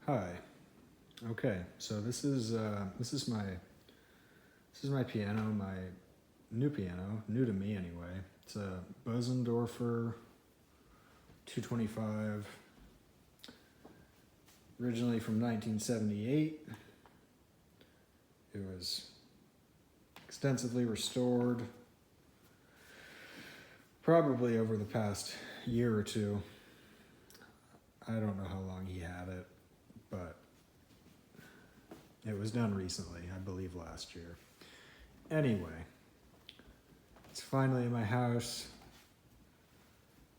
Hi. Okay, so this is my piano, my new piano, new to me anyway. It's a Bosendorfer 225, originally from 1978. It was extensively restored, probably over the past year or two. I don't know how long he had it, but it was done recently, I believe last year. Anyway, it's finally in my house.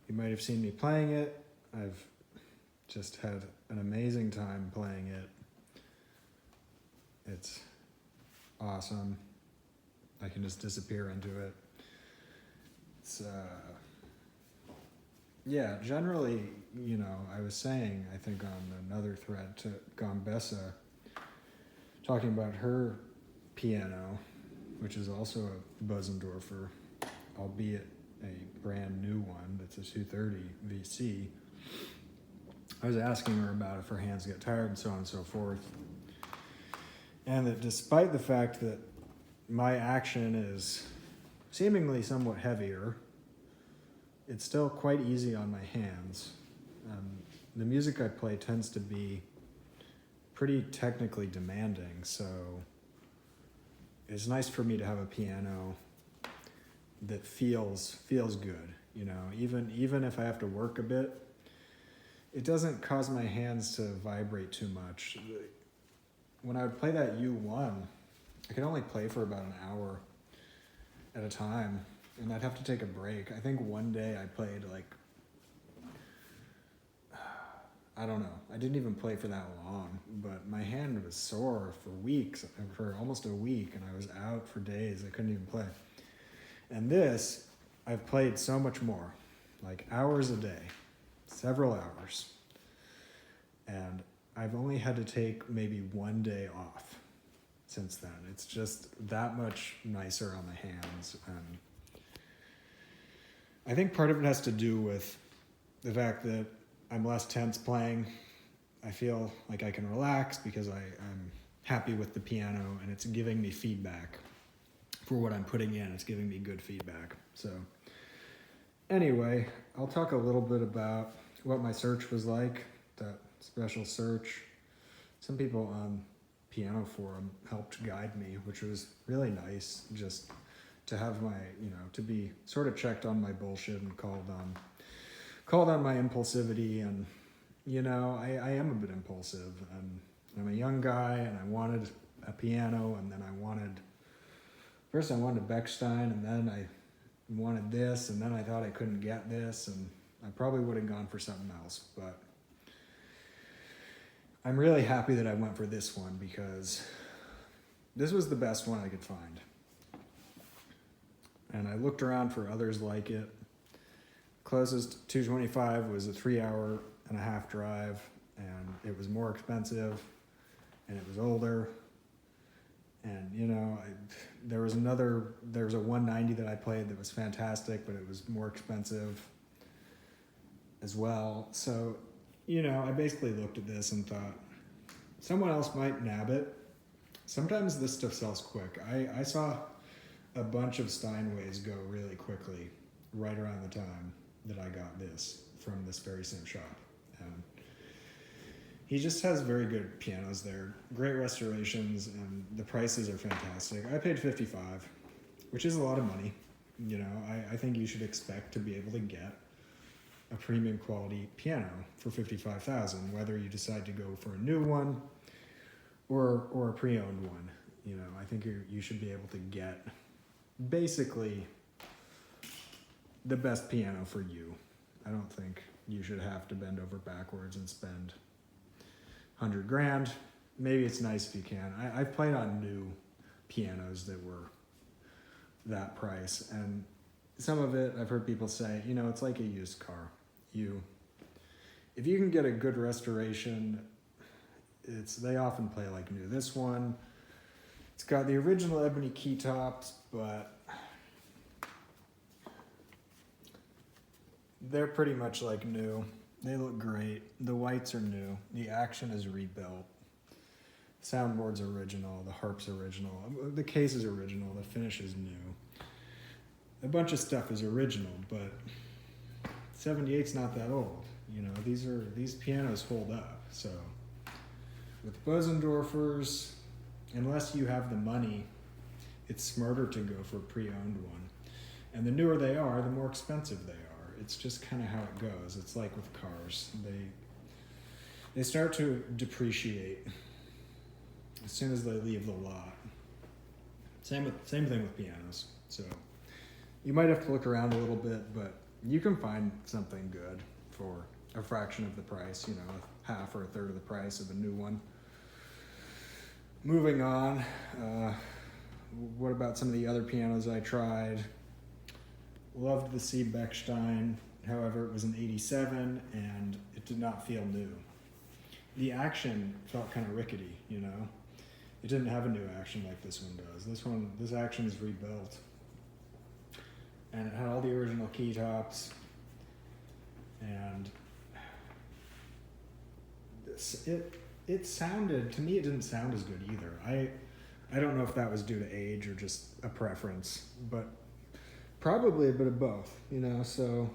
You might have seen me playing it. I've just had an amazing time playing it. It's awesome. I can just disappear into it. It's, generally, I was saying, I think on another thread to Gombessa, talking about her piano, which is also a Bosendorfer, albeit a brand new one that's a 230 VC. I was asking her about if her hands get tired and so on and so forth. And that despite the fact that my action is seemingly somewhat heavier, it's still quite easy on my hands. The music I play tends to be pretty technically demanding, so it's nice for me to have a piano that feels good. Even if I have to work a bit, it doesn't cause my hands to vibrate too much. When I would play that U1, I could only play for about an hour at a time, and I'd have to take a break. I think one day I played I don't know. I didn't even play for that long, but my hand was sore for almost a week, and I was out for days. I couldn't even play. And this, I've played so much more, like hours a day, several hours. And I've only had to take maybe one day off since then. It's just that much nicer on the hands. And I think part of it has to do with the fact that I'm less tense playing. I feel like I can relax because I'm happy with the piano and it's giving me feedback for what I'm putting in. It's giving me good feedback. So anyway, I'll talk a little bit about what my search was like, that special search. Some people on Piano Forum helped guide me, which was really nice, just to have my, to be sort of checked on my bullshit and called on my impulsivity. And I am a bit impulsive, and I'm a young guy, and I wanted a piano, and then I wanted Bechstein, and then I wanted this, and then I thought I couldn't get this, and I probably would have gone for something else, but I'm really happy that I went for this one because this was the best one I could find. And I looked around for others like it. Closest 225 was a 3.5-hour drive, and it was more expensive, and it was older. And there was a 190 that I played that was fantastic, but it was more expensive as well. So, I basically looked at this and thought, someone else might nab it. Sometimes this stuff sells quick. I saw a bunch of Steinways go really quickly right around the time that I got this from this very same shop. And he just has very good pianos there, great restorations, and the prices are fantastic. I paid $55, which is a lot of money. I think you should expect to be able to get a premium quality piano for $55,000, whether you decide to go for a new one or a pre-owned one. I think you should be able to get basically the best piano for you. I don't think you should have to bend over backwards and spend $100,000. Maybe it's nice if you can. I've played on new pianos that were that price, and some of it I've heard people say, it's like a used car. If you can get a good restoration, they often play like new. This one, it's got the original ebony key tops, but they're pretty much like new. They look great. The whites are new. The action is rebuilt. Soundboard's original. The harp's original. The case is original. The finish is new. A bunch of stuff is original, but 78's not that old. You know, these pianos hold up. So with Bosendorfers, unless you have the money, it's smarter to go for a pre-owned one. And the newer they are, the more expensive they are. It's just kind of how it goes. It's like with cars. They start to depreciate as soon as they leave the lot. Same thing with pianos. So you might have to look around a little bit, but you can find something good for a fraction of the price, you know, half or a third of the price of a new one. Moving on, what about some of the other pianos I tried? Loved the C. Bechstein, however, it was an 87 and it did not feel new. The action felt kind of rickety, you know? It didn't have a new action like this one does. This action is rebuilt. And it had all the original key tops. And it sounded, to me it didn't sound as good either. I don't know if that was due to age or just a preference, but probably a bit of both, you know, so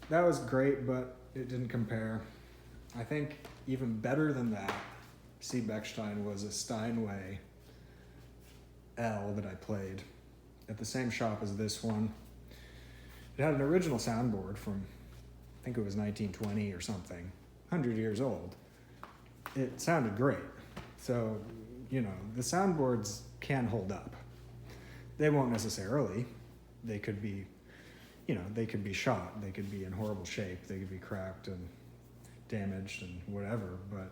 that was great, but it didn't compare. I think even better than that, C. Bechstein was a Steinway L that I played at the same shop as this one. It had an original soundboard from, I think it was 1920 or something, 100 years old. It sounded great. So, you know, the soundboards can hold up. They won't necessarily. They could be, you know, they could be shot. They could be in horrible shape. They could be cracked and damaged and whatever, but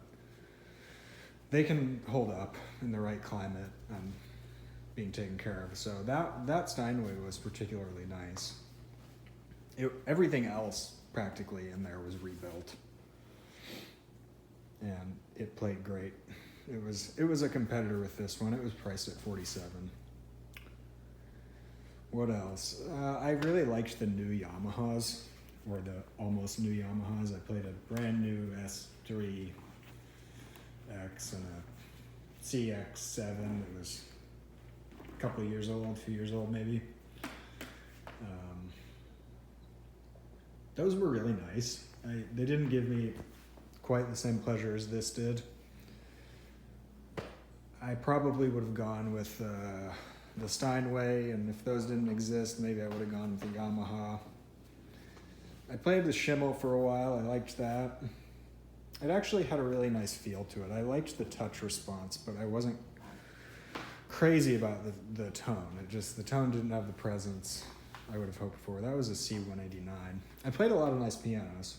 they can hold up in the right climate and being taken care of. So that Steinway was particularly nice. Everything else practically in there was rebuilt. And it played great. It was a competitor with this one. It was priced at $47. What else? I really liked the new Yamahas, or the almost new Yamahas. I played a brand new S3X and a CX7 that was a couple of years old, a few years old maybe. Those were really nice. They didn't give me quite the same pleasure as this did. I probably would have gone with the Steinway, and if those didn't exist, maybe I would have gone with the Yamaha. I played the Schimmel for a while. I liked that. It actually had a really nice feel to it. I liked the touch response, but I wasn't crazy about the tone. The tone didn't have the presence I would have hoped for. That was a C189. I played a lot of nice pianos.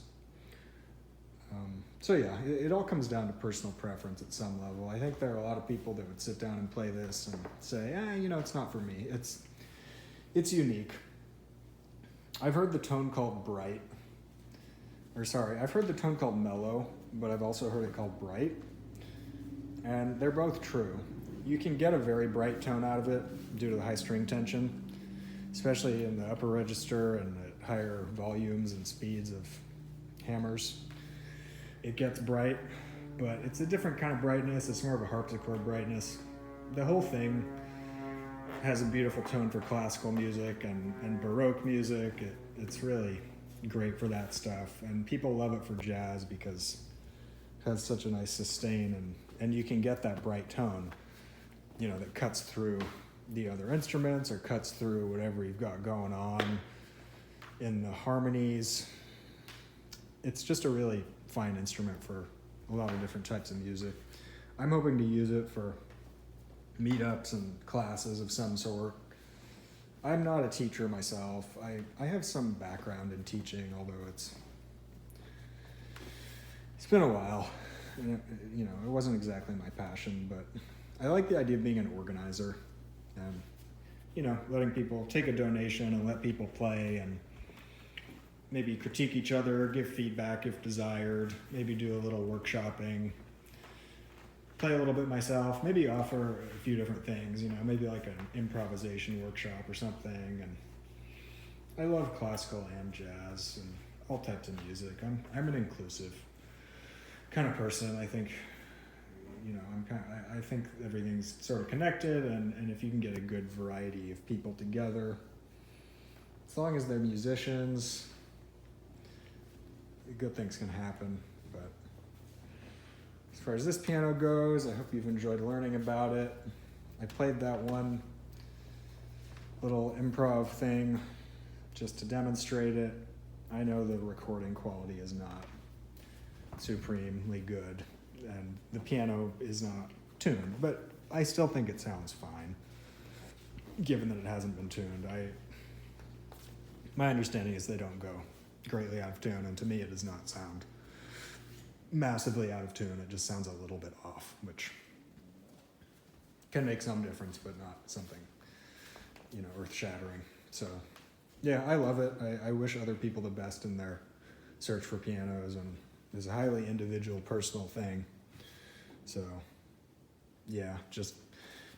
So yeah, it all comes down to personal preference at some level. I think there are a lot of people that would sit down and play this and say, you know, it's not for me. It's unique. I've heard the tone called bright. I've heard the tone called mellow, but I've also heard it called bright. And they're both true. You can get a very bright tone out of it due to the high string tension, especially in the upper register and at higher volumes and speeds of hammers. It gets bright, but it's a different kind of brightness. It's more of a harpsichord brightness. The whole thing has a beautiful tone for classical music and Baroque music. It's really great for that stuff. And people love it for jazz because it has such a nice sustain, and you can get that bright tone, you know, that cuts through the other instruments or cuts through whatever you've got going on in the harmonies. It's just a really fine instrument for a lot of different types of music. I'm hoping to use it for meetups and classes of some sort. I'm not a teacher myself. I have some background in teaching, although it's been a while. And you know, it wasn't exactly my passion, but I like the idea of being an organizer and, you know, letting people take a donation and let people play and maybe critique each other, give feedback if desired, maybe do a little workshopping, play a little bit myself, maybe offer a few different things, you know, maybe like an improvisation workshop or something. And I love classical and jazz, and all types of music. I'm an inclusive kind of person. I think, I think everything's sort of connected, and if you can get a good variety of people together, as long as they're musicians, good things can happen. But as far as this piano goes, I hope you've enjoyed learning about it. I played that one little improv thing just to demonstrate it. I know the recording quality is not supremely good, and the piano is not tuned, but I still think it sounds fine, given that it hasn't been tuned. My understanding is they don't go greatly out of tune, and to me it does not sound massively out of tune. It just sounds a little bit off, which can make some difference, but not something, earth-shattering. So, yeah, I love it. I wish other people the best in their search for pianos, and it's a highly individual, personal thing. So, yeah, just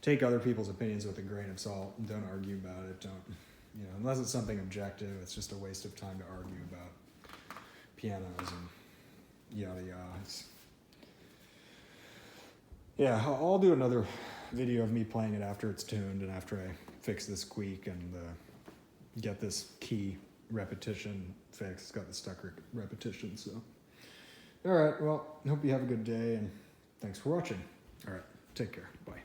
take other people's opinions with a grain of salt and don't argue about it. Don't, unless it's something objective, it's just a waste of time to argue about pianos and yada yada. Yeah, I'll do another video of me playing it after it's tuned and after I fix this squeak and get this key repetition fixed. It's got the stuck repetition, so. All right, well, hope you have a good day, and thanks for watching. All right, take care. Bye.